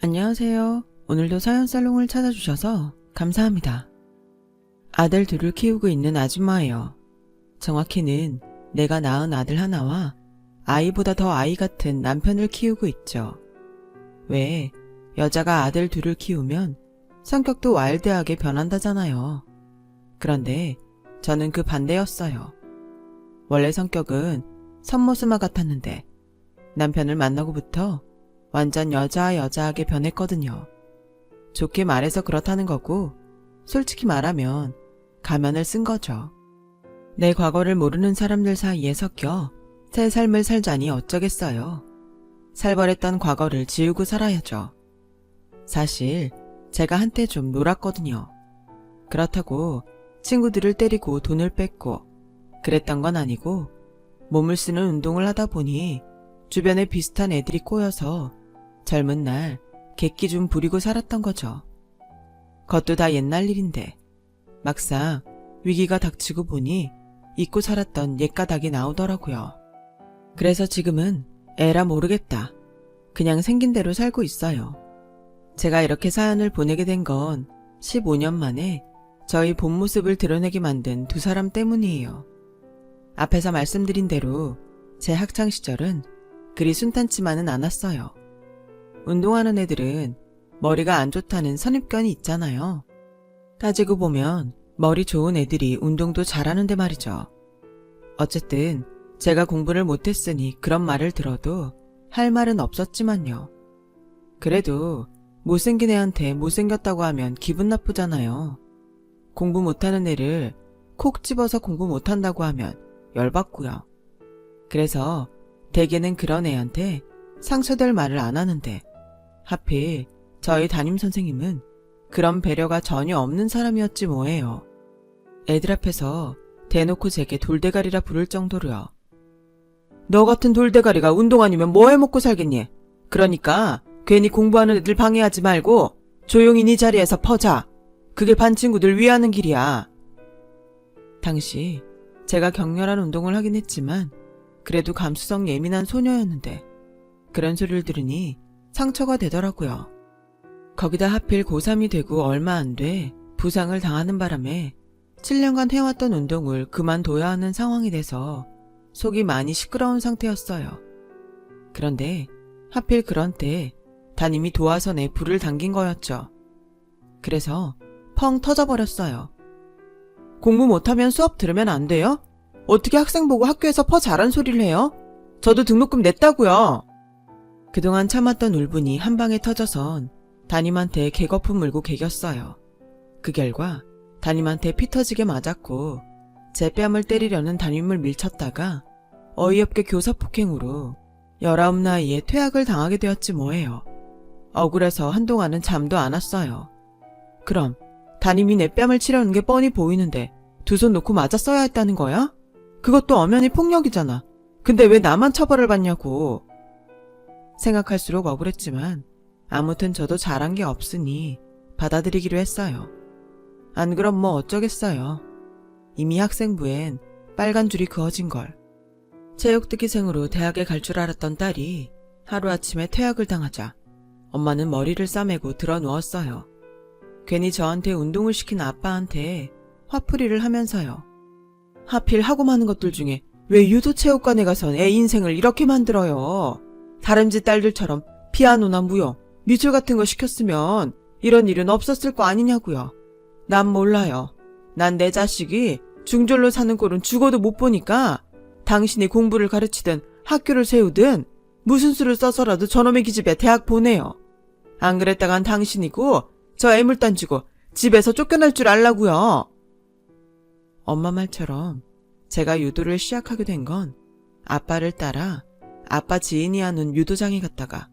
안녕하세요. 오늘도 사연살롱을 찾아주셔서 감사합니다. 아들 둘을 키우고 있는 아줌마예요. 정확히는 내가 낳은 아들 하나와 아이보다 더 아이 같은 남편을 키우고 있죠. 왜 여자가 아들 둘을 키우면 성격도 와일드하게 변한다잖아요. 그런데 저는 그 반대였어요. 원래 성격은 선모스마 같았는데 남편을 만나고부터 완전 여자하게 변했거든요. 좋게 말해서 그렇다는 거고, 솔직히 말하면 가면을 쓴 거죠. 내 과거를 모르는 사람들 사이에 섞여 새 삶을 살자니 어쩌겠어요. 살벌했던 과거를 지우고 살아야죠. 사실 제가 한때 좀 놀았거든요. 그렇다고 친구들을 때리고 돈을 뺏고 그랬던 건 아니고, 몸을 쓰는 운동을 하다 보니 주변에 비슷한 애들이 꼬여서 젊은 날 객기 좀 부리고 살았던 거죠. 그것도 다 옛날 일인데 막상 위기가 닥치고 보니 잊고 살았던 옛가닥이 나오더라고요. 그래서 지금은 에라 모르겠다. 그냥 생긴 대로 살고 있어요. 제가 이렇게 사연을 보내게 된 건 15년 만에 저희 본 모습을 드러내게 만든 두 사람 때문이에요. 앞에서 말씀드린 대로 제 학창시절은 그리 순탄치만은 않았어요. 운동하는 애들은 머리가 안 좋다는 선입견이 있잖아요. 따지고 보면 머리 좋은 애들이 운동도 잘하는데 말이죠. 어쨌든 제가 공부를 못했으니 그런 말을 들어도 할 말은 없었지만요. 그래도 못생긴 애한테 못생겼다고 하면 기분 나쁘잖아요. 공부 못하는 애를 콕 집어서 공부 못한다고 하면 열받고요. 그래서 대개는 그런 애한테 상처될 말을 안 하는데 하필 저희 담임선생님은 그런 배려가 전혀 없는 사람이었지 뭐예요. 애들 앞에서 대놓고 제게 돌대가리라 부를 정도로요. 너 같은 돌대가리가 운동 아니면 뭐 해먹고 살겠니? 그러니까 괜히 공부하는 애들 방해하지 말고 조용히 네 자리에서 퍼자. 그게 반 친구들 위하는 길이야. 당시 제가 격렬한 운동을 하긴 했지만 그래도 감수성 예민한 소녀였는데 그런 소리를 들으니 상처가 되더라고요. 거기다 하필 고3이 되고 얼마 안 돼 부상을 당하는 바람에 7년간 해왔던 운동을 그만둬야 하는 상황이 돼서 속이 많이 시끄러운 상태였어요. 그런데 하필 그런 때 담임이 도와서 내 불을 당긴 거였죠. 그래서 펑 터져버렸어요. 공부 못하면 수업 들으면 안 돼요? 어떻게 학생 보고 학교에서 퍼 잘한 소리를 해요? 저도 등록금 냈다고요. 그동안 참았던 울분이 한 방에 터져선 담임한테 개거품 물고 개겼어요. 그 결과 담임한테 피 터지게 맞았고 제 뺨을 때리려는 담임을 밀쳤다가 어이없게 교사폭행으로 19 나이에 퇴학을 당하게 되었지 뭐예요. 억울해서 한동안은 잠도 안 왔어요. 그럼 담임이 내 뺨을 치려는 게 뻔히 보이는데 두 손 놓고 맞았어야 했다는 거야? 그것도 엄연히 폭력이잖아. 근데 왜 나만 처벌을 받냐고. 생각할수록 억울했지만 아무튼 저도 잘한 게 없으니 받아들이기로 했어요. 안 그럼 뭐 어쩌겠어요. 이미 학생부엔 빨간 줄이 그어진걸. 체육특기생으로 대학에 갈 줄 알았던 딸이 하루아침에 퇴학을 당하자 엄마는 머리를 싸매고 들어 누웠어요. 괜히 저한테 운동을 시킨 아빠한테 화풀이를 하면서요. 하필 하고 마는 것들 중에 왜 유도체육관에 가선 애 인생을 이렇게 만들어요. 다른 집 딸들처럼 피아노나 무용, 미술 같은 거 시켰으면 이런 일은 없었을 거 아니냐고요. 난 몰라요. 난 내 자식이 중졸로 사는 꼴은 죽어도 못 보니까 당신이 공부를 가르치든 학교를 세우든 무슨 수를 써서라도 저놈의 기집애 대학 보내요. 안 그랬다간 당신이고 저 애물단 주고 집에서 쫓겨날 줄 알라고요. 엄마 말처럼 제가 유도를 시작하게 된 건 아빠를 따라 아빠 지인이 하는 유도장에 갔다가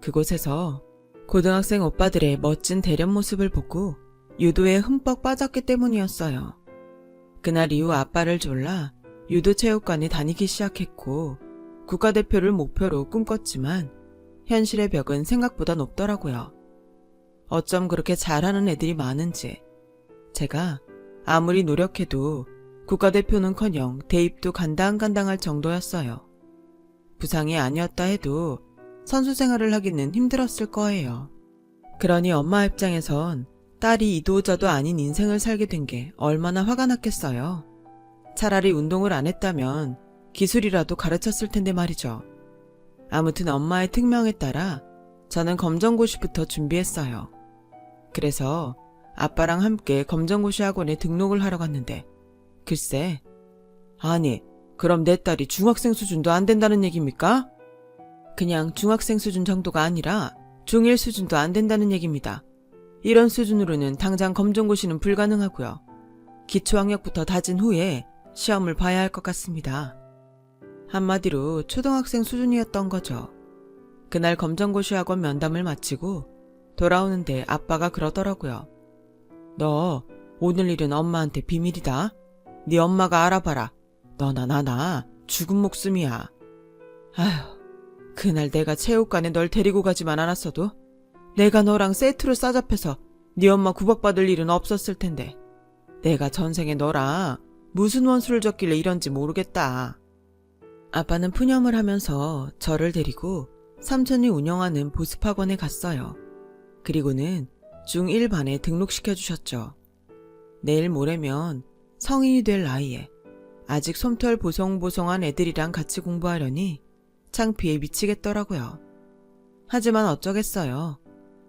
그곳에서 고등학생 오빠들의 멋진 대련 모습을 보고 유도에 흠뻑 빠졌기 때문이었어요. 그날 이후 아빠를 졸라 유도체육관에 다니기 시작했고 국가대표를 목표로 꿈꿨지만 현실의 벽은 생각보다 높더라고요. 어쩜 그렇게 잘하는 애들이 많은지 제가 아무리 노력해도 국가대표는커녕 대입도 간당간당할 정도였어요. 부상이 아니었다 해도 선수 생활을 하기는 힘들었을 거예요. 그러니 엄마 입장에선 딸이 이도저도 아닌 인생을 살게 된 게 얼마나 화가 났겠어요. 차라리 운동을 안 했다면 기술이라도 가르쳤을 텐데 말이죠. 아무튼 엄마의 특명에 따라 저는 검정고시부터 준비했어요. 그래서 아빠랑 함께 검정고시 학원에 등록을 하러 갔는데 글쎄, 아니 그럼 내 딸이 중학생 수준도 안 된다는 얘기입니까? 그냥 중학생 수준 정도가 아니라 중1 수준도 안 된다는 얘기입니다. 이런 수준으로는 당장 검정고시는 불가능하고요. 기초학력부터 다진 후에 시험을 봐야 할 것 같습니다. 한마디로 초등학생 수준이었던 거죠. 그날 검정고시 학원 면담을 마치고 돌아오는데 아빠가 그러더라고요. 너 오늘 일은 엄마한테 비밀이다. 네 엄마가 알아봐라. 너나 나나 죽은 목숨이야. 아휴, 그날 내가 체육관에 널 데리고 가지만 않았어도 내가 너랑 세트로 싸잡혀서 네 엄마 구박받을 일은 없었을 텐데 내가 전생에 너랑 무슨 원수를 졌길래 이런지 모르겠다. 아빠는 푸념을 하면서 저를 데리고 삼촌이 운영하는 보습학원에 갔어요. 그리고는 중1반에 등록시켜 주셨죠. 내일 모레면 성인이 될 나이에 아직 솜털 보송보송한 애들이랑 같이 공부하려니 창피해 미치겠더라고요. 하지만 어쩌겠어요.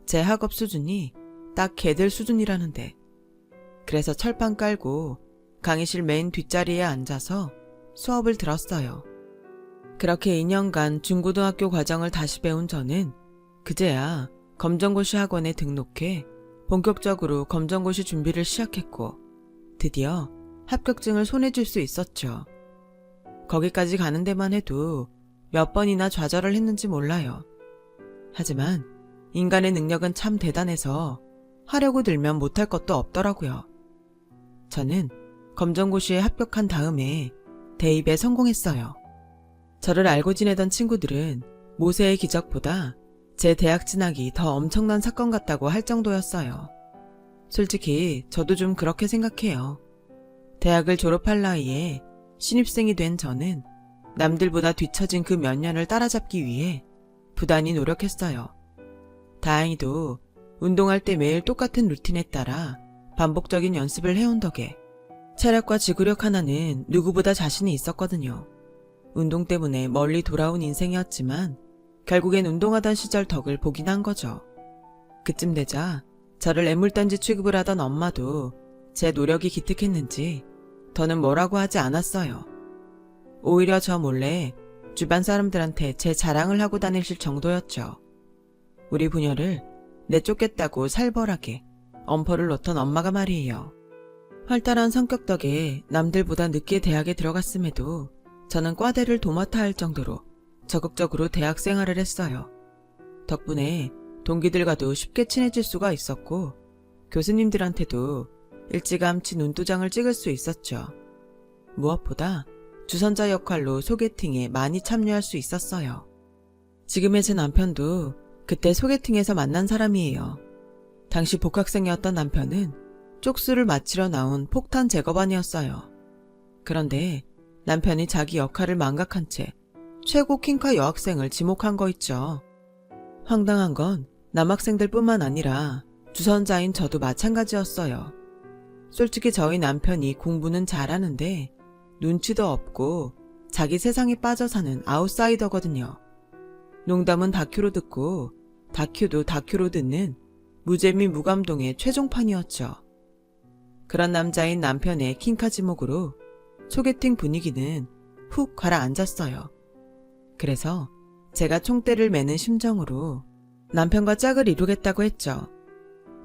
제 학업 수준이 딱 걔들 수준이라는데. 그래서 철판 깔고 강의실 맨 뒷자리에 앉아서 수업을 들었어요. 그렇게 2년간 중고등학교 과정을 다시 배운 저는 그제야 검정고시 학원에 등록해 본격적으로 검정고시 준비를 시작했고 드디어 합격증을 손에 쥘 수 있었죠. 거기까지 가는 데만 해도 몇 번이나 좌절을 했는지 몰라요. 하지만 인간의 능력은 참 대단해서 하려고 들면 못할 것도 없더라고요. 저는 검정고시에 합격한 다음에 대입에 성공했어요. 저를 알고 지내던 친구들은 모세의 기적보다 제 대학 진학이 더 엄청난 사건 같다고 할 정도였어요. 솔직히 저도 좀 그렇게 생각해요. 대학을 졸업할 나이에 신입생이 된 저는 남들보다 뒤처진 그 몇 년을 따라잡기 위해 부단히 노력했어요. 다행히도 운동할 때 매일 똑같은 루틴에 따라 반복적인 연습을 해온 덕에 체력과 지구력 하나는 누구보다 자신이 있었거든요. 운동 때문에 멀리 돌아온 인생이었지만 결국엔 운동하던 시절 덕을 보긴 한 거죠. 그쯤 되자 저를 애물단지 취급을 하던 엄마도 제 노력이 기특했는지 더는 뭐라고 하지 않았어요. 오히려 저 몰래 주변 사람들한테 제 자랑을 하고 다니실 정도였죠. 우리 부녀를 내쫓겠다고 살벌하게 엄포를 놓던 엄마가 말이에요. 활달한 성격 덕에 남들보다 늦게 대학에 들어갔음에도 저는 과대를 도맡아 할 정도로 적극적으로 대학 생활을 했어요. 덕분에 동기들과도 쉽게 친해질 수가 있었고 교수님들한테도 일찌감치 눈도장을 찍을 수 있었죠. 무엇보다 주선자 역할로 소개팅에 많이 참여할 수 있었어요. 지금의 제 남편도 그때 소개팅에서 만난 사람이에요. 당시 복학생이었던 남편은 쪽수를 마치러 나온 폭탄 제거반이었어요. 그런데 남편이 자기 역할을 망각한 채 최고 킹카 여학생을 지목한 거 있죠. 황당한 건 남학생들뿐만 아니라 주선자인 저도 마찬가지였어요. 솔직히 저희 남편이 공부는 잘하는데 눈치도 없고 자기 세상에 빠져 사는 아웃사이더거든요. 농담은 다큐로 듣고 다큐도 다큐로 듣는 무재미 무감동의 최종판이었죠. 그런 남자인 남편의 킹카 지목으로 소개팅 분위기는 훅 가라앉았어요. 그래서 제가 총대를 매는 심정으로 남편과 짝을 이루겠다고 했죠.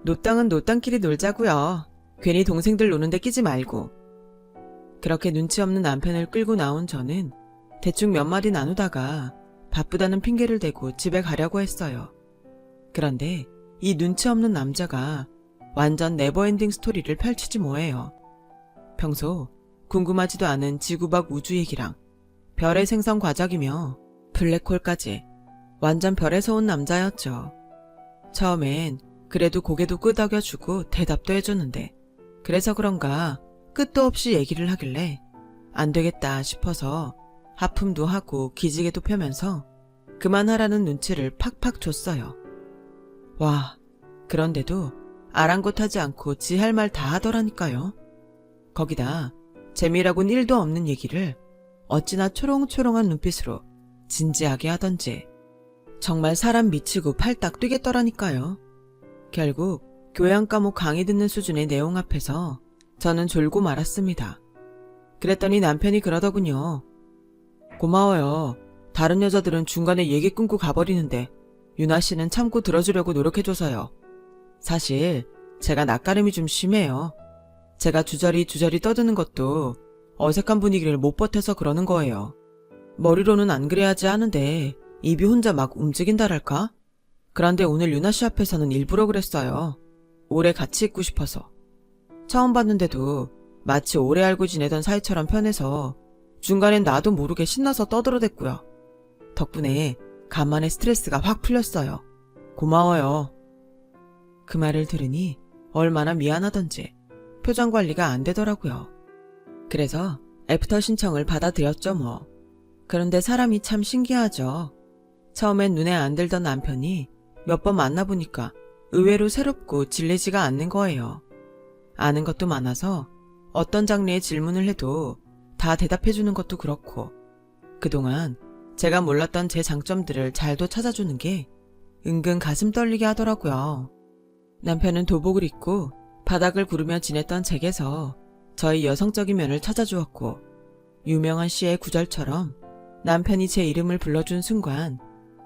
노땅은 노땅끼리 놀자고요. 괜히 동생들 노는데 끼지 말고. 그렇게 눈치 없는 남편을 끌고 나온 저는 대충 몇 마디 나누다가 바쁘다는 핑계를 대고 집에 가려고 했어요. 그런데 이 눈치 없는 남자가 완전 네버엔딩 스토리를 펼치지 뭐예요. 평소 궁금하지도 않은 지구 밖 우주 얘기랑 별의 생성 과정이며 블랙홀까지 완전 별에서 온 남자였죠. 처음엔 그래도 고개도 끄덕여주고 대답도 해줬는데 그래서 그런가 끝도 없이 얘기를 하길래 안 되겠다 싶어서 하품도 하고 기지개도 펴면서 그만하라는 눈치를 팍팍 줬어요. 와, 그런데도 아랑곳하지 않고 지 할 말 다 하더라니까요. 거기다 재미라곤 1도 없는 얘기를 어찌나 초롱초롱한 눈빛으로 진지하게 하던지 정말 사람 미치고 팔딱 뛰겠더라니까요. 결국 교양 과목 강의 듣는 수준의 내용 앞에서 저는 졸고 말았습니다. 그랬더니 남편이 그러더군요. 고마워요. 다른 여자들은 중간에 얘기 끊고 가버리는데 유나 씨는 참고 들어주려고 노력해줘서요. 사실 제가 낯가림이 좀 심해요. 제가 주저리 떠드는 것도 어색한 분위기를 못 버텨서 그러는 거예요. 머리로는 안 그래야지 하는데 입이 혼자 막 움직인다랄까? 그런데 오늘 유나 씨 앞에서는 일부러 그랬어요. 오래 같이 있고 싶어서. 처음 봤는데도 마치 오래 알고 지내던 사이처럼 편해서 중간엔 나도 모르게 신나서 떠들어댔고요. 덕분에 간만에 스트레스가 확 풀렸어요. 고마워요. 그 말을 들으니 얼마나 미안하던지 표정 관리가 안 되더라고요. 그래서 애프터 신청을 받아들였죠 뭐. 그런데 사람이 참 신기하죠. 처음엔 눈에 안 들던 남편이 몇 번 만나보니까 의외로 새롭고 질리지가 않는 거예요. 아는 것도 많아서 어떤 장르의 질문을 해도 다 대답해주는 것도 그렇고 그동안 제가 몰랐던 제 장점들을 잘도 찾아주는 게 은근 가슴 떨리게 하더라고요. 남편은 도복을 입고 바닥을 구르며 지냈던 잭에서 저의 여성적인 면을 찾아주었고 유명한 시의 구절처럼 남편이 제 이름을 불러준 순간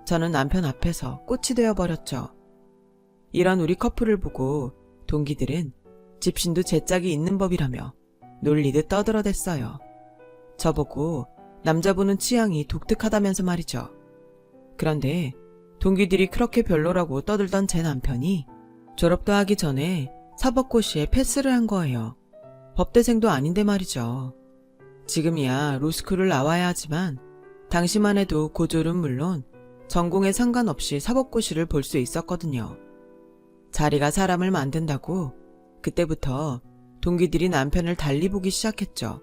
저는 남편 앞에서 꽃이 되어버렸죠. 이런 우리 커플을 보고 동기들은 집신도 제 짝이 있는 법이라며 놀리듯 떠들어댔어요. 저보고 남자분은 취향이 독특하다면서 말이죠. 그런데 동기들이 그렇게 별로라고 떠들던 제 남편이 졸업도 하기 전에 사법고시에 패스를 한 거예요. 법대생도 아닌데 말이죠. 지금이야 로스쿨을 나와야 하지만 당시만 해도 고졸은 물론 전공에 상관없이 사법고시를 볼 수 있었거든요. 자리가 사람을 만든다고 그때부터 동기들이 남편을 달리 보기 시작했죠.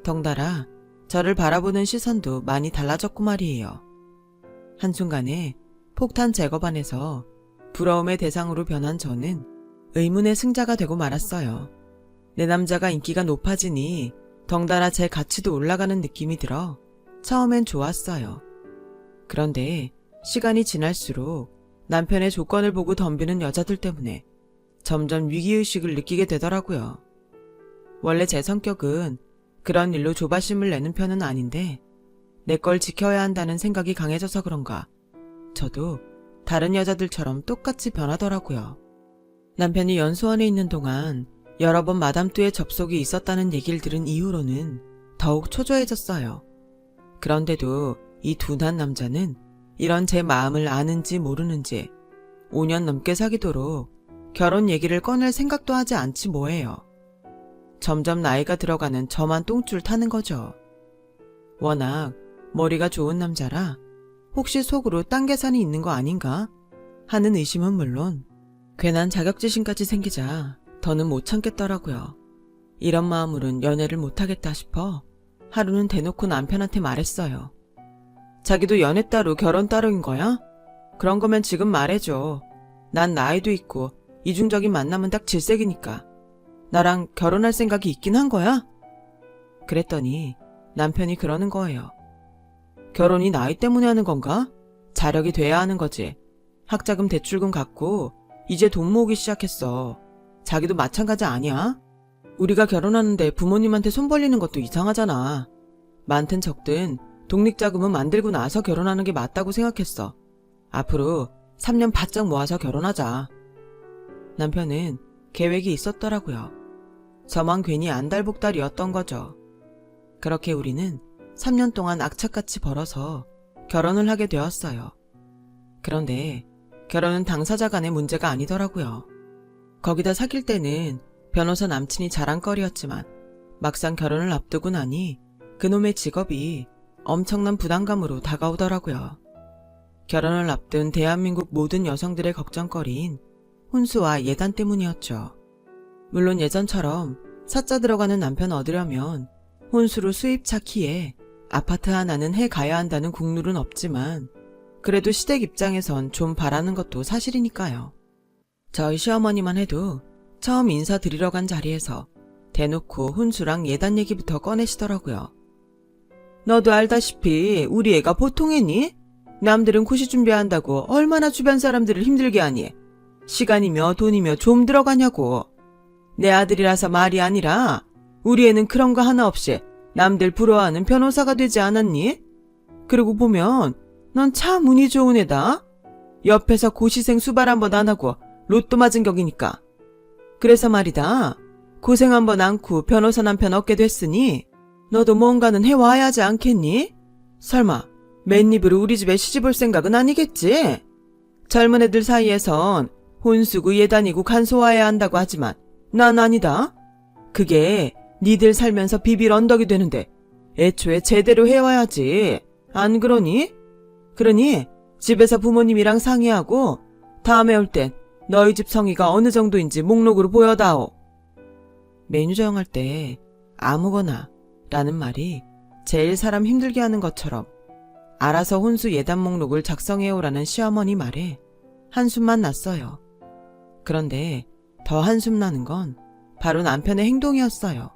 덩달아 저를 바라보는 시선도 많이 달라졌고 말이에요. 한순간에 폭탄 제거반에서 부러움의 대상으로 변한 저는 의문의 승자가 되고 말았어요. 내 남자가 인기가 높아지니 덩달아 제 가치도 올라가는 느낌이 들어 처음엔 좋았어요. 그런데 시간이 지날수록 남편의 조건을 보고 덤비는 여자들 때문에 점점 위기의식을 느끼게 되더라고요. 원래 제 성격은 그런 일로 조바심을 내는 편은 아닌데 내 걸 지켜야 한다는 생각이 강해져서 그런가 저도 다른 여자들처럼 똑같이 변하더라고요. 남편이 연수원에 있는 동안 여러 번 마담2에 접속이 있었다는 얘기를 들은 이후로는 더욱 초조해졌어요. 그런데도 이 둔한 남자는 이런 제 마음을 아는지 모르는지 5년 넘게 사귀도록 결혼 얘기를 꺼낼 생각도 하지 않지 뭐예요. 점점 나이가 들어가는 저만 똥줄 타는 거죠. 워낙 머리가 좋은 남자라 혹시 속으로 딴 계산이 있는 거 아닌가 하는 의심은 물론 괜한 자격지심까지 생기자 더는 못 참겠더라고요. 이런 마음으론 연애를 못하겠다 싶어 하루는 대놓고 남편한테 말했어요. 자기도 연애 따로 결혼 따로인 거야? 그런 거면 지금 말해줘. 난 나이도 있고 이중적인 만남은 딱 질색이니까. 나랑 결혼할 생각이 있긴 한 거야? 그랬더니 남편이 그러는 거예요. 결혼이 나이 때문에 하는 건가? 자력이 돼야 하는 거지. 학자금 대출금 갚고 이제 돈 모으기 시작했어. 자기도 마찬가지 아니야? 우리가 결혼하는데 부모님한테 손 벌리는 것도 이상하잖아. 많든 적든 독립자금은 만들고 나서 결혼하는 게 맞다고 생각했어. 앞으로 3년 바짝 모아서 결혼하자. 남편은 계획이 있었더라고요. 저만 괜히 안달복달이었던 거죠. 그렇게 우리는 3년 동안 악착같이 벌어서 결혼을 하게 되었어요. 그런데 결혼은 당사자 간의 문제가 아니더라고요. 거기다 사귈 때는 변호사 남친이 자랑거리였지만 막상 결혼을 앞두고 나니 그놈의 직업이 엄청난 부담감으로 다가오더라고요. 결혼을 앞둔 대한민국 모든 여성들의 걱정거리인 혼수와 예단 때문이었죠. 물론 예전처럼 사자 들어가는 남편 얻으려면 혼수로 수입차 키에 아파트 하나는 해가야 한다는 국룰은 없지만 그래도 시댁 입장에선 좀 바라는 것도 사실이니까요. 저희 시어머니만 해도 처음 인사드리러 간 자리에서 대놓고 혼수랑 예단 얘기부터 꺼내시더라고요. 너도 알다시피 우리 애가 보통 애니? 남들은 고시 준비한다고 얼마나 주변 사람들을 힘들게 하니? 시간이며 돈이며 좀 들어가냐고. 내 아들이라서 말이 아니라 우리 애는 그런 거 하나 없이 남들 부러워하는 변호사가 되지 않았니? 그러고 보면 넌 참 운이 좋은 애다. 옆에서 고시생 수발 한 번 안 하고 로또 맞은 격이니까. 그래서 말이다. 고생 한 번 않고 변호사 남편 얻게 됐으니 너도 뭔가는 해와야 하지 않겠니? 설마 맨입으로 우리 집에 시집올 생각은 아니겠지? 젊은 애들 사이에선 혼수고 예단이고 간소화해야 한다고 하지만 난 아니다. 그게 니들 살면서 비빌 언덕이 되는데 애초에 제대로 해와야지. 안 그러니? 그러니 집에서 부모님이랑 상의하고 다음에 올 땐 너희 집 성의가 어느 정도인지 목록으로 보여다오. 메뉴 정할 때 아무거나 라는 말이 제일 사람 힘들게 하는 것처럼 알아서 혼수 예단 목록을 작성해오라는 시어머니 말에 한숨만 났어요. 그런데 더 한숨 나는 건 바로 남편의 행동이었어요.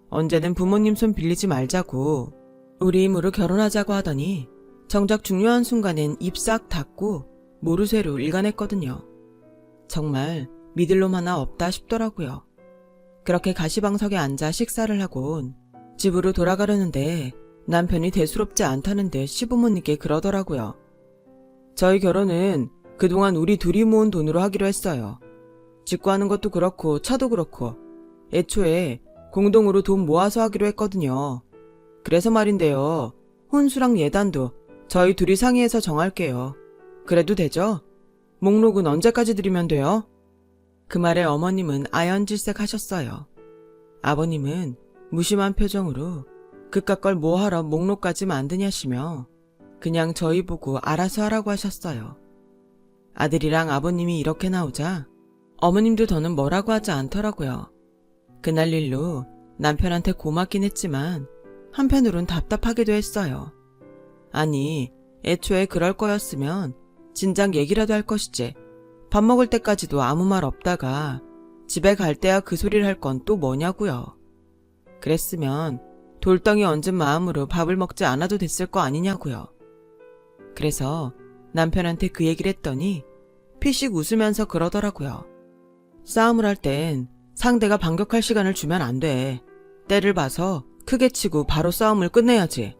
언제든 부모님 손 빌리지 말자고 우리 힘으로 결혼하자고 하더니 정작 중요한 순간엔 입 싹 닫고 모르쇠로 일관했거든요. 정말 믿을 놈 하나 없다 싶더라고요. 그렇게 가시방석에 앉아 식사를 하곤 집으로 돌아가려는데 남편이 대수롭지 않다는 듯 시부모님께 그러더라고요. 저희 결혼은 그동안 우리 둘이 모은 돈으로 하기로 했어요. 직구하는 것도 그렇고 차도 그렇고 애초에 공동으로 돈 모아서 하기로 했거든요. 그래서 말인데요. 혼수랑 예단도 저희 둘이 상의해서 정할게요. 그래도 되죠? 목록은 언제까지 드리면 돼요? 그 말에 어머님은 아연질색 하셨어요. 아버님은 무심한 표정으로 그깟 걸 뭐하러 목록까지 만드냐시며 그냥 저희 보고 알아서 하라고 하셨어요. 아들이랑 아버님이 이렇게 나오자 어머님도 더는 뭐라고 하지 않더라고요. 그날 일로 남편한테 고맙긴 했지만 한편으론 답답하기도 했어요. 아니, 애초에 그럴 거였으면 진작 얘기라도 할 것이지. 밥 먹을 때까지도 아무 말 없다가 집에 갈 때야 그 소리를 할 건 또 뭐냐고요. 그랬으면 돌덩이 얹은 마음으로 밥을 먹지 않아도 됐을 거 아니냐고요. 그래서 남편한테 그 얘기를 했더니 피식 웃으면서 그러더라고요. 싸움을 할 땐 상대가 반격할 시간을 주면 안 돼. 때를 봐서 크게 치고 바로 싸움을 끝내야지.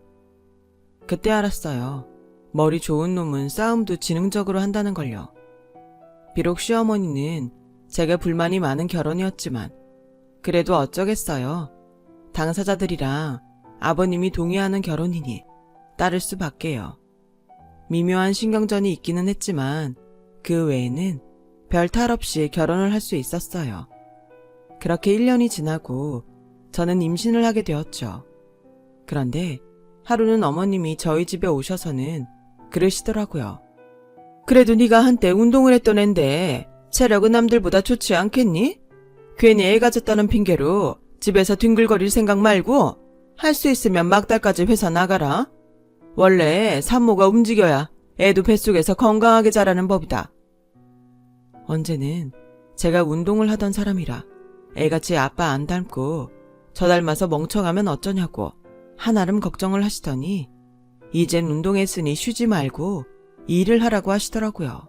그때 알았어요. 머리 좋은 놈은 싸움도 지능적으로 한다는 걸요. 비록 시어머니는 제게 불만이 많은 결혼이었지만 그래도 어쩌겠어요. 당사자들이랑 아버님이 동의하는 결혼이니 따를 수밖에요. 미묘한 신경전이 있기는 했지만 그 외에는 별 탈 없이 결혼을 할 수 있었어요. 그렇게 1년이 지나고 저는 임신을 하게 되었죠. 그런데 하루는 어머님이 저희 집에 오셔서는 그러시더라고요. 그래도 네가 한때 운동을 했던 앤데 체력은 남들보다 좋지 않겠니? 괜히 애 가졌다는 핑계로 집에서 뒹굴거릴 생각 말고 할 수 있으면 막달까지 회사 나가라. 원래 산모가 움직여야 애도 뱃속에서 건강하게 자라는 법이다. 언제는 제가 운동을 하던 사람이라 애같이 아빠 안 닮고 저 닮아서 멍청하면 어쩌냐고 한아름 걱정을 하시더니 이젠 운동했으니 쉬지 말고 일을 하라고 하시더라고요.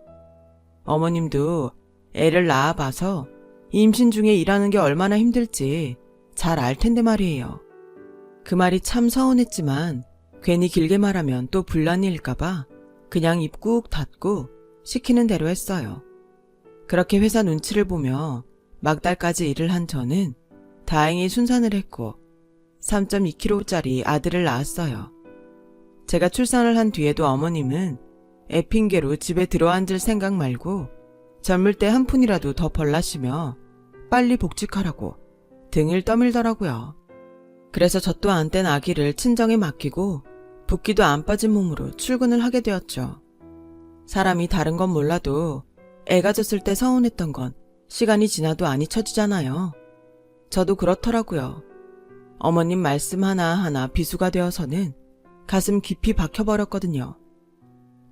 어머님도 애를 낳아봐서 임신 중에 일하는 게 얼마나 힘들지 잘 알 텐데 말이에요. 그 말이 참 서운했지만 괜히 길게 말하면 또 분란일까봐 그냥 입 꾹 닫고 시키는 대로 했어요. 그렇게 회사 눈치를 보며 막달까지 일을 한 저는 다행히 순산을 했고 3.2kg짜리 아들을 낳았어요. 제가 출산을 한 뒤에도 어머님은 애 핑계로 집에 들어앉을 생각 말고 젊을 때 한 푼이라도 더 벌라시며 빨리 복직하라고 등을 떠밀더라고요. 그래서 저 또한 뗀 아기를 친정에 맡기고 붓기도 안 빠진 몸으로 출근을 하게 되었죠. 사람이 다른 건 몰라도 애 가졌을 때 서운했던 건 시간이 지나도 안 잊혀지잖아요. 저도 그렇더라고요. 어머님 말씀 하나하나 비수가 되어서는 가슴 깊이 박혀버렸거든요.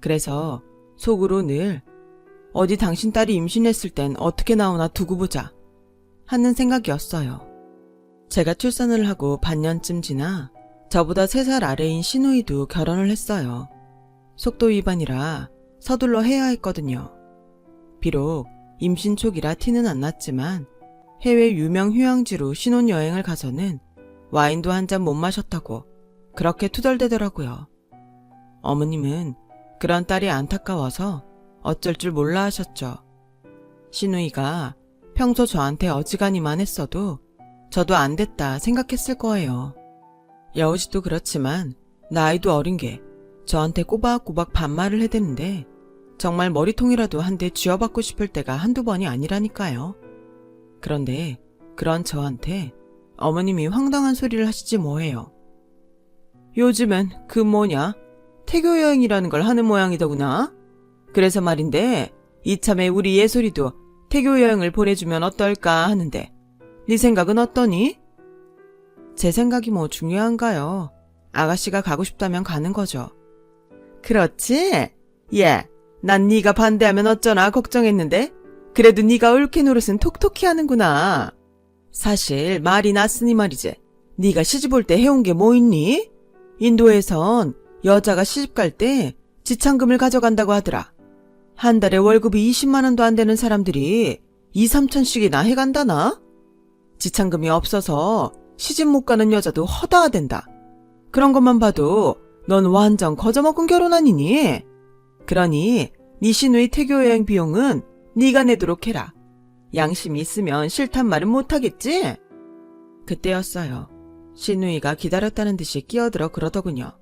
그래서 속으로 늘 어디 당신 딸이 임신했을 땐 어떻게 나오나 두고 보자 하는 생각이었어요. 제가 출산을 하고 반년쯤 지나 저보다 3살 아래인 시누이도 결혼을 했어요. 속도 위반이라 서둘러 해야 했거든요. 비록 임신 초기라 티는 안 났지만 해외 유명 휴양지로 신혼여행을 가서는 와인도 한 잔 못 마셨다고 그렇게 투덜대더라고요. 어머님은 그런 딸이 안타까워서 어쩔 줄 몰라 하셨죠. 시누이가 평소 저한테 어지간히만 했어도 저도 안 됐다 생각했을 거예요. 여우씨도 그렇지만 나이도 어린 게 저한테 꼬박꼬박 반말을 해대는데 정말 머리통이라도 한 대 쥐어받고 싶을 때가 한두 번이 아니라니까요. 그런데 그런 저한테 어머님이 황당한 소리를 하시지 뭐해요. 요즘엔 그 뭐냐 태교 여행이라는 걸 하는 모양이더구나. 그래서 말인데 이참에 우리 예솔이도 태교 여행을 보내주면 어떨까 하는데 네 생각은 어떠니? 제 생각이 뭐 중요한가요? 아가씨가 가고 싶다면 가는 거죠. 그렇지? 예, 난 네가 반대하면 어쩌나 걱정했는데 그래도 네가 옳게 노릇은 톡톡히 하는구나. 사실 말이 났으니 말이지. 네가 시집 올 때 해온 게 뭐 있니? 인도에선 여자가 시집 갈 때 지참금을 가져간다고 하더라. 한 달에 월급이 20만 원도 안 되는 사람들이 2, 3천씩이나 해간다나? 지참금이 없어서 시집 못 가는 여자도 허다하댄다. 그런 것만 봐도 넌 완전 거저먹은 결혼 아니니? 그러니 네 시누이 태교 여행 비용은 네가 내도록 해라. 양심이 있으면 싫단 말은 못하겠지? 그때였어요. 시누이가 기다렸다는 듯이 끼어들어 그러더군요.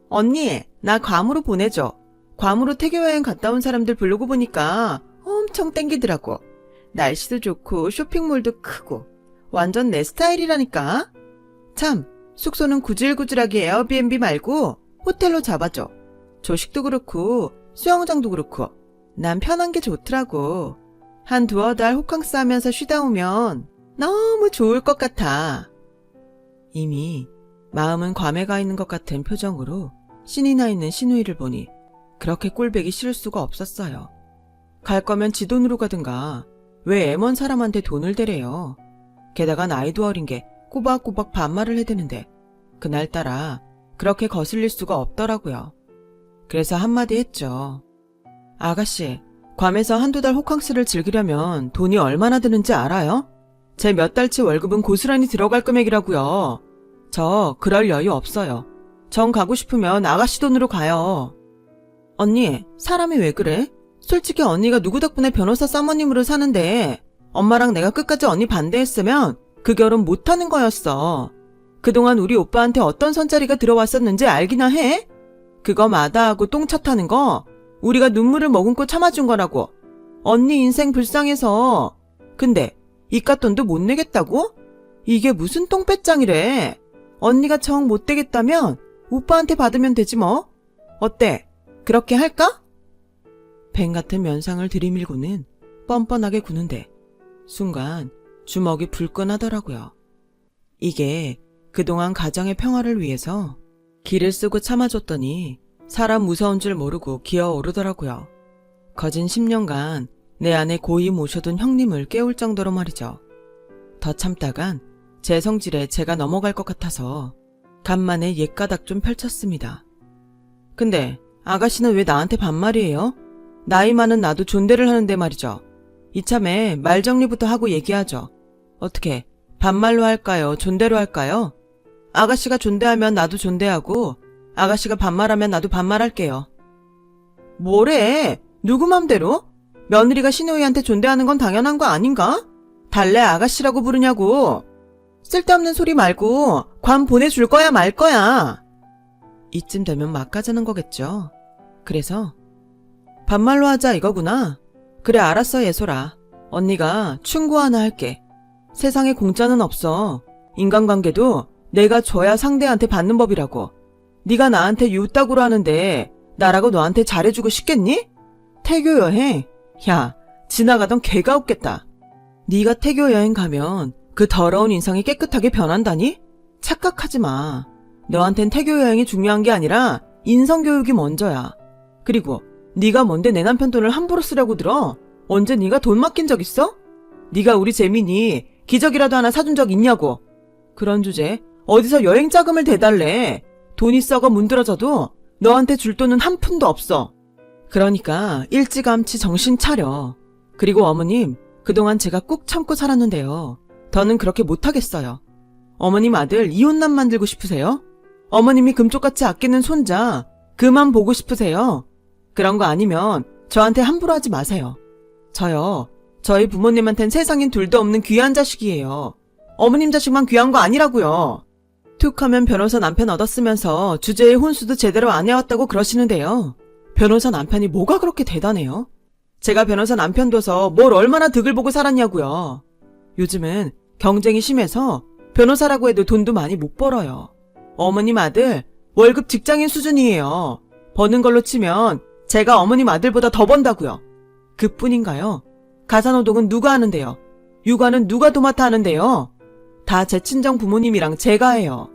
언니, 나 괌으로 보내줘. 괌으로 태교 여행 갔다 온 사람들 블로그 보니까 엄청 땡기더라고. 날씨도 좋고 쇼핑몰도 크고 완전 내 스타일이라니까. 참, 숙소는 구질구질하게 에어비앤비 말고 호텔로 잡아줘. 조식도 그렇고 수영장도 그렇고 난 편한 게 좋더라고. 한 2-3달 호캉스 하면서 쉬다 오면 너무 좋을 것 같아. 이미 마음은 괌에 가 있는 것 같은 표정으로 신이 나 있는 시누이를 보니 그렇게 꼴배기 싫을 수가 없었어요. 갈 거면 지 돈으로 가든가 왜 애먼 사람한테 돈을 대래요. 게다가 나이도 어린 게 꼬박꼬박 반말을 해대는데 그날따라 그렇게 거슬릴 수가 없더라고요. 그래서 한마디 했죠. 아가씨, 괌에서 1-2달 호캉스를 즐기려면 돈이 얼마나 드는지 알아요? 제 몇 달치 월급은 고스란히 들어갈 금액이라고요. 저 그럴 여유 없어요. 정 가고 싶으면 아가씨 돈으로 가요. 언니, 사람이 왜 그래? 솔직히 언니가 누구 덕분에 변호사 사모님으로 사는데 엄마랑 내가 끝까지 언니 반대했으면 그 결혼 못하는 거였어. 그동안 우리 오빠한테 어떤 선자리가 들어왔었는지 알기나 해? 그거 마다하고 똥차 타는 거 우리가 눈물을 머금고 참아준 거라고. 언니 인생 불쌍해서. 근데 이깟 돈도 못 내겠다고? 이게 무슨 똥배짱이래. 언니가 정 못 되겠다면 오빠한테 받으면 되지 뭐. 어때? 그렇게 할까? 뱀 같은 면상을 들이밀고는 뻔뻔하게 구는데 순간 주먹이 불끈하더라고요. 이게 그동안 가정의 평화를 위해서 기를 쓰고 참아줬더니 사람 무서운 줄 모르고 기어오르더라고요. 거진 10년간 내 안에 고이 모셔둔 형님을 깨울 정도로 말이죠. 더 참다간 제 성질에 제가 넘어갈 것 같아서 간만에 옛가닥 좀 펼쳤습니다. 근데 아가씨는 왜 나한테 반말이에요? 나이 많은 나도 존대를 하는데 말이죠. 이참에 말 정리부터 하고 얘기하죠. 어떻게 반말로 할까요? 존대로 할까요? 아가씨가 존대하면 나도 존대하고 아가씨가 반말하면 나도 반말할게요. 뭐래? 누구 맘대로? 며느리가 시누이한테 존대하는 건 당연한 거 아닌가? 달래 아가씨라고 부르냐고. 쓸데없는 소리 말고 관 보내줄 거야 말 거야. 이쯤 되면 막 가자는 거겠죠. 그래서 반말로 하자 이거구나. 그래 알았어 예솔아. 언니가 충고 하나 할게. 세상에 공짜는 없어. 인간관계도 내가 줘야 상대한테 받는 법이라고. 네가 나한테 유따구로 하는데 나라고 너한테 잘해주고 싶겠니? 태교 여행? 야, 지나가던 개가 없겠다. 네가 태교 여행 가면 그 더러운 인상이 깨끗하게 변한다니? 착각하지 마. 너한텐 태교 여행이 중요한 게 아니라 인성교육이 먼저야. 그리고 네가 뭔데 내 남편 돈을 함부로 쓰려고 들어? 언제 네가 돈 맡긴 적 있어? 네가 우리 재민이 기저귀라도 하나 사준 적 있냐고. 그런 주제 어디서 여행 자금을 대달래. 돈이 썩어 문드러져도 너한테 줄 돈은 한 푼도 없어. 그러니까 일찌감치 정신 차려. 그리고 어머님, 그동안 제가 꾹 참고 살았는데요. 더는 그렇게 못하겠어요. 어머님 아들 이혼남 만들고 싶으세요? 어머님이 금쪽같이 아끼는 손자 그만 보고 싶으세요? 그런 거 아니면 저한테 함부로 하지 마세요. 저요, 저희 부모님한텐 세상엔 둘도 없는 귀한 자식이에요. 어머님 자식만 귀한 거 아니라고요. 툭 하면 변호사 남편 얻었으면서 주제의 혼수도 제대로 안 해왔다고 그러시는데요. 변호사 남편이 뭐가 그렇게 대단해요? 제가 변호사 남편 둬서 뭘 얼마나 득을 보고 살았냐고요. 요즘은 경쟁이 심해서 변호사라고 해도 돈도 많이 못 벌어요. 어머님 아들 월급 직장인 수준이에요. 버는 걸로 치면 제가 어머님 아들보다 더 번다고요. 그뿐인가요? 가사노동은 누가 하는데요? 육아는 누가 도맡아 하는데요? 다 제 친정 부모님이랑 제가 해요.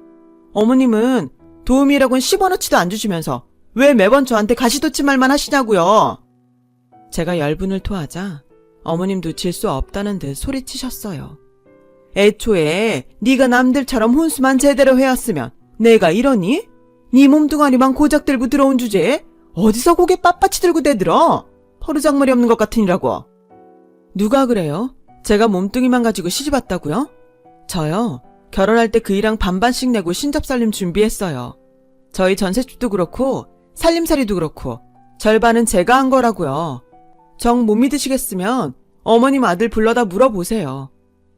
어머님은 도우미라고는 10원어치도 안 주시면서 왜 매번 저한테 가시돋친 말만 하시냐고요. 제가 열분을 토하자 어머님도 질 수 없다는 듯 소리치셨어요. 애초에 네가 남들처럼 혼수만 제대로 해왔으면 내가 이러니? 네 몸뚱아리만 고작 들고 들어온 주제에 어디서 고개 빳빳이 들고 대들어? 버르장머리 없는 것 같으니라고. 누가 그래요? 제가 몸뚱이만 가지고 시집 왔다고요? 저요, 결혼할 때 그이랑 반반씩 내고 신접살림 준비했어요. 저희 전셋집도 그렇고 살림살이도 그렇고 절반은 제가 한 거라고요. 정 못 믿으시겠으면 어머님 아들 불러다 물어보세요.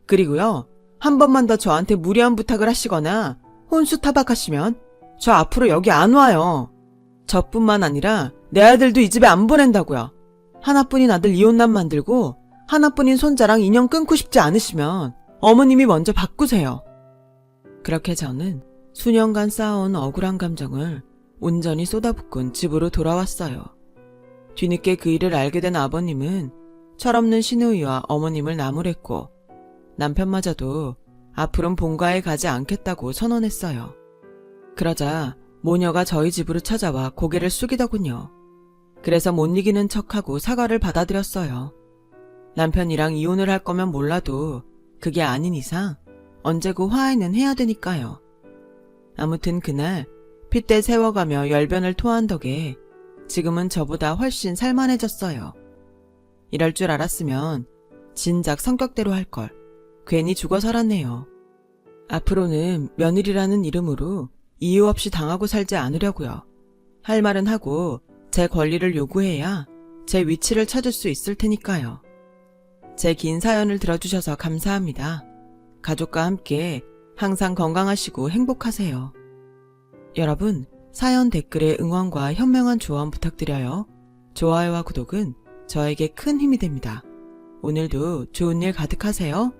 그리고요, 한 번만 더 저한테 무리한 부탁을 하시거나 혼수 타박하시면 저 앞으로 여기 안 와요. 저뿐만 아니라 내 아들도 이 집에 안 보낸다고요. 하나뿐인 아들 이혼남 만들고 하나뿐인 손자랑 인연 끊고 싶지 않으시면 어머님이 먼저 바꾸세요. 그렇게 저는 수년간 쌓아온 억울한 감정을 온전히 쏟아붓곤 집으로 돌아왔어요. 뒤늦게 그 일을 알게 된 아버님은 철없는 시누이와 어머님을 나무랬고 남편마저도 앞으로는 본가에 가지 않겠다고 선언했어요. 그러자 모녀가 저희 집으로 찾아와 고개를 숙이더군요. 그래서 못 이기는 척하고 사과를 받아들였어요. 남편이랑 이혼을 할 거면 몰라도 그게 아닌 이상 언제고 화해는 해야 되니까요. 아무튼 그날 핏대 세워가며 열변을 토한 덕에 지금은 저보다 훨씬 살만해졌어요. 이럴 줄 알았으면 진작 성격대로 할 걸. 괜히 죽어 살았네요. 앞으로는 며느리라는 이름으로 이유 없이 당하고 살지 않으려고요. 할 말은 하고 제 권리를 요구해야 제 위치를 찾을 수 있을 테니까요. 제 긴 사연을 들어주셔서 감사합니다. 가족과 함께 항상 건강하시고 행복하세요. 여러분, 사연 댓글에 응원과 현명한 조언 부탁드려요. 좋아요와 구독은 저에게 큰 힘이 됩니다. 오늘도 좋은 일 가득하세요.